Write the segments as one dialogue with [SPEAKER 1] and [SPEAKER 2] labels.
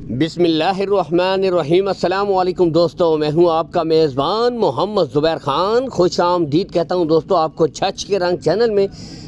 [SPEAKER 1] बिस्मिल्लाहिर्रहमानिर्रहीम। अस्सलाम वालेकुम दोस्तों, मैं हूं आपका मेज़बान मोहम्मद ज़ुबैर ख़ान। खुश आमदीद कहता हूं दोस्तों आपको छछ के रंग चैनल में।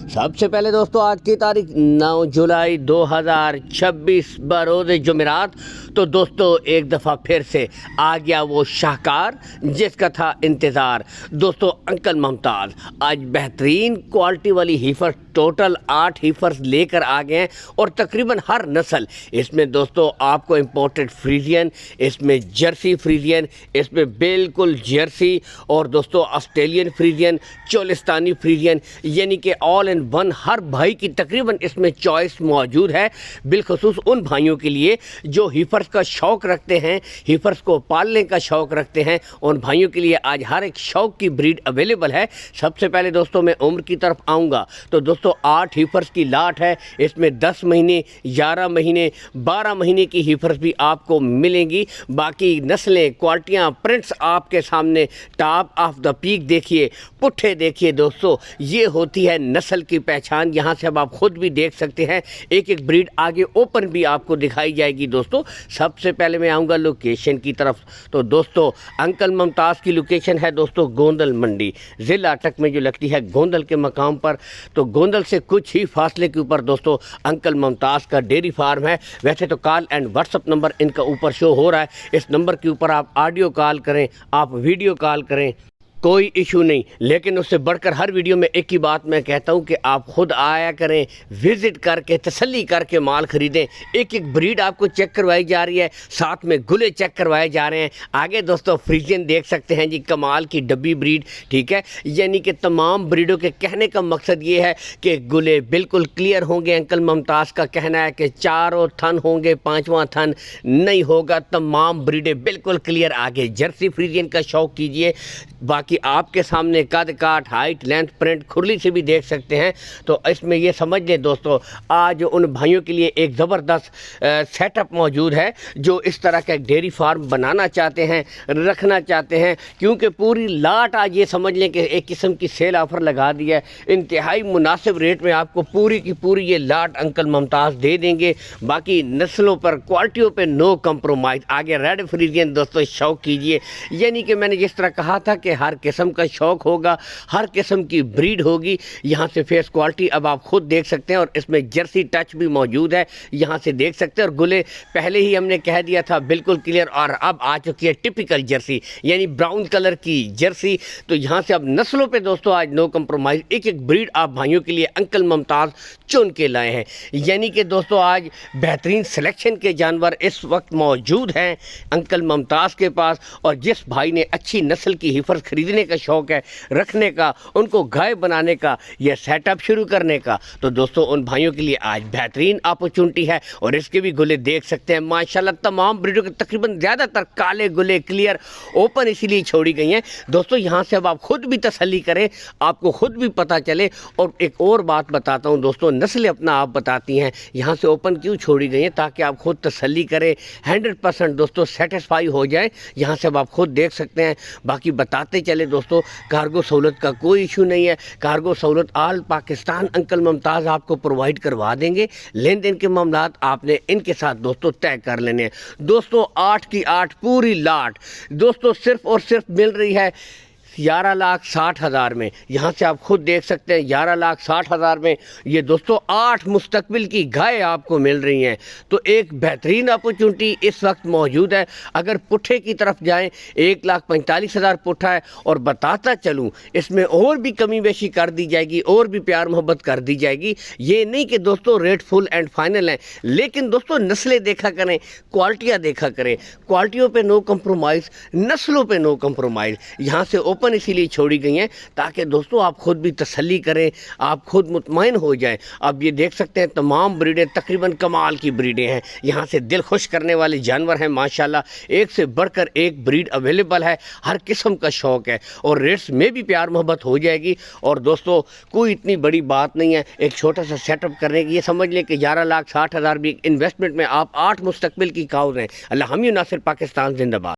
[SPEAKER 1] सबसे पहले दोस्तों आज की तारीख 9 जुलाई 2026 बरोज़ जुमेरात। तो दोस्तों एक दफ़ा फिर से आ गया वो शाहकार जिसका था इंतज़ार। दोस्तों अंकल मुमताज़ आज बेहतरीन क्वालिटी वाली हीफर टोटल 8 हीफर्स लेकर आ गए हैं और तकरीबन हर नस्ल इसमें दोस्तों आपको इम्पोर्टेड फ्रीजियन, इसमें जर्सी फ्रीजियन, इसमें बिल्कुल जर्सी और दोस्तों ऑस्ट्रेलियन फ्रीजियन, चोलिस्तानी फ्रीजियन, यानी कि ऑल इन वन हर भाई की तकरीबन इसमें चॉइस मौजूद है। बिलखसूस उन भाइयों के लिए जो हीफर्स का शौक़ रखते हैं, हीफर्स को पालने का शौक़ रखते हैं, उन भाइयों के लिए आज हर एक शौक़ की ब्रीड अवेलेबल है। सबसे पहले दोस्तों मैं उम्र की तरफ आऊँगा तो दोस्तों 8 हीफर्स की लाट है। इसमें 10 महीने, 11 महीने, 12 महीने की हीफर्स भी आपको मिलेंगी। बाकी नस्लें, क्वालिटियाँ, प्रिंट्स आपके सामने टॉप ऑफ द पीक देखिए, पुट्ठे देखिए दोस्तों, ये होती है नस्ल की पहचान। यहाँ से अब आप खुद भी देख सकते हैं, एक एक ब्रीड आगे ओपन भी आपको दिखाई जाएगी दोस्तों। सबसे पहले मैं आऊँगा लोकेशन की तरफ। तो दोस्तों अंकल मुमताज़ की लोकेशन है दोस्तों गोंदल मंडी, ज़िला अटक में जो लगती है गोंदल के मकाम पर। तो गोंदल से कुछ ही फासले के ऊपर दोस्तों अंकल मुमताज़ का डेयरी फार्म है। वैसे तो कॉल एंड व्हाट्सअप नंबर इनका ऊपर शो हो रहा है, इस नंबर के ऊपर आप ऑडियो कॉल करें, आप वीडियो कॉल करें, कोई इशू नहीं। लेकिन उससे बढ़कर हर वीडियो में एक ही बात मैं कहता हूं कि आप खुद आया करें, विज़िट करके तसल्ली करके माल ख़रीदें। एक एक ब्रीड आपको चेक करवाई जा रही है, साथ में गुले चेक करवाए जा रहे हैं। आगे दोस्तों फ्रीजियन देख सकते हैं जी, कमाल की डब्बी ब्रीड, ठीक है। यानी कि तमाम ब्रीडों के कहने का मकसद ये है कि गुले बिल्कुल क्लियर होंगे। अंकल मुमताज़ का कहना है कि चारों थन होंगे, 5वां थन नहीं होगा। तमाम ब्रीडें बिल्कुल क्लियर। आगे जर्सी फ्रीजियन का शौक़ कीजिए। बाकी कि आपके सामने कद काट, हाइट, लेंथ, प्रिंट खुरली से भी देख सकते हैं। तो इसमें ये समझ लें दोस्तों आज उन भाइयों के लिए एक ज़बरदस्त सेटअप मौजूद है जो इस तरह का एक डेयरी फार्म बनाना चाहते हैं, रखना चाहते हैं। क्योंकि पूरी लाट आज ये समझ लें कि एक किस्म की सेल ऑफ़र लगा दी है। इंतहाई मुनासिब रेट में आपको पूरी की पूरी ये लाट अंकल मुमताज़ दे देंगे। बाकी नस्लों पर, क्वालिटियों पर नो कंप्रोमाइज़। आगे रेड फ्रीजियन दोस्तों शौक़ कीजिए। यानी कि मैंने जिस तरह कहा था कि हर किस्म का शौक़ होगा, हर किस्म की ब्रीड होगी। यहाँ से फेस क्वालिटी अब आप खुद देख सकते हैं और इसमें जर्सी टच भी मौजूद है, यहाँ से देख सकते हैं। और गुले पहले ही हमने कह दिया था बिल्कुल क्लियर, और अब आ चुकी है टिपिकल जर्सी यानी ब्राउन कलर की जर्सी। तो यहाँ से अब नस्लों पे दोस्तों आज नो कंप्रोमाइज़। एक एक ब्रीड आप भाइयों के लिए अंकल मुमताज़ चुन के लाए हैं। यानी कि दोस्तों आज बेहतरीन सिलेक्शन के जानवर इस वक्त मौजूद हैं अंकल मुमताज़ के पास। और जिस भाई ने अच्छी नस्ल की हिफर्स खरीदने का शौक़ है, रखने का, उनको गाय बनाने का, यह सेटअप शुरू करने का, तो दोस्तों उन भाइयों के लिए आज बेहतरीन अपॉर्चुनिटी है। और इसके भी गुले देख सकते हैं माशाल्लाह। तमाम ब्रीडों के तकरीबन ज़्यादातर काले गुले क्लियर ओपन इसीलिए छोड़ी गई हैं दोस्तों। यहाँ से अब आप खुद भी तसल्ली करें, आपको खुद भी पता चले। और एक और बात बताता हूँ दोस्तों, नस्लें अपना आप बताती हैं यहाँ से ओपन क्यों छोड़ी गई हैं, ताकि आप खुद तसल्ली करें, 100% दोस्तों सेटिस्फाई हो जाए। यहाँ से अब आप खुद देख सकते हैं। बाकी बताते चले दोस्तों, कार्गो सहूलत का कोई इशू नहीं है। कार्गो सहूलत ऑल पाकिस्तान अंकल मुमताज़ आपको प्रोवाइड करवा देंगे। लेन देन के मामलात आपने इनके साथ दोस्तों तय कर लेने हैं। दोस्तों 8 की 8 पूरी लाट दोस्तों सिर्फ और सिर्फ मिल रही है 11,60,000 में। यहाँ से आप खुद देख सकते हैं 11,60,000 में ये दोस्तों 8 मुस्तकबिल की गाय आपको मिल रही हैं। तो एक बेहतरीन अपॉर्चुनिटी इस वक्त मौजूद है। अगर पुट्ठे की तरफ जाएं 1,45,000 पुट्ठा है। और बताता चलूँ इसमें और भी कमी बेशी कर दी जाएगी, और भी प्यार मोहब्बत कर दी जाएगी। ये नहीं कि दोस्तों रेट फुल एंड फाइनल हैं, लेकिन दोस्तों नस्लें देखा करें, क्वालिटियाँ देखा करें। क्वालिटियों पे नो कंप्रोमाइज़, नस्लों पे नो कंप्रोमाइज़। यहाँ से ओपन इसीलिए छोड़ी गई हैं ताकि दोस्तों आप खुद भी तसल्ली करें, आप खुद मुतमईन हो जाएं। अब ये देख सकते हैं तमाम ब्रीडें तकरीबन कमाल की ब्रीडें हैं। यहाँ से दिल खुश करने वाले जानवर हैं माशाल्लाह। एक से बढ़कर एक ब्रीड अवेलेबल है, हर किस्म का शौक़ है। और रेट्स में भी प्यार मोहब्बत हो जाएगी। और दोस्तों कोई इतनी बड़ी बात नहीं है एक छोटा सा सेटअप करने की। ये समझ लें कि 11,60,000 भी इन्वेस्टमेंट में आप 8 मुस्तकबिल की काउज़ हैं। अल्लाह हम नासिर पाकिस्तान जिंदाबाद।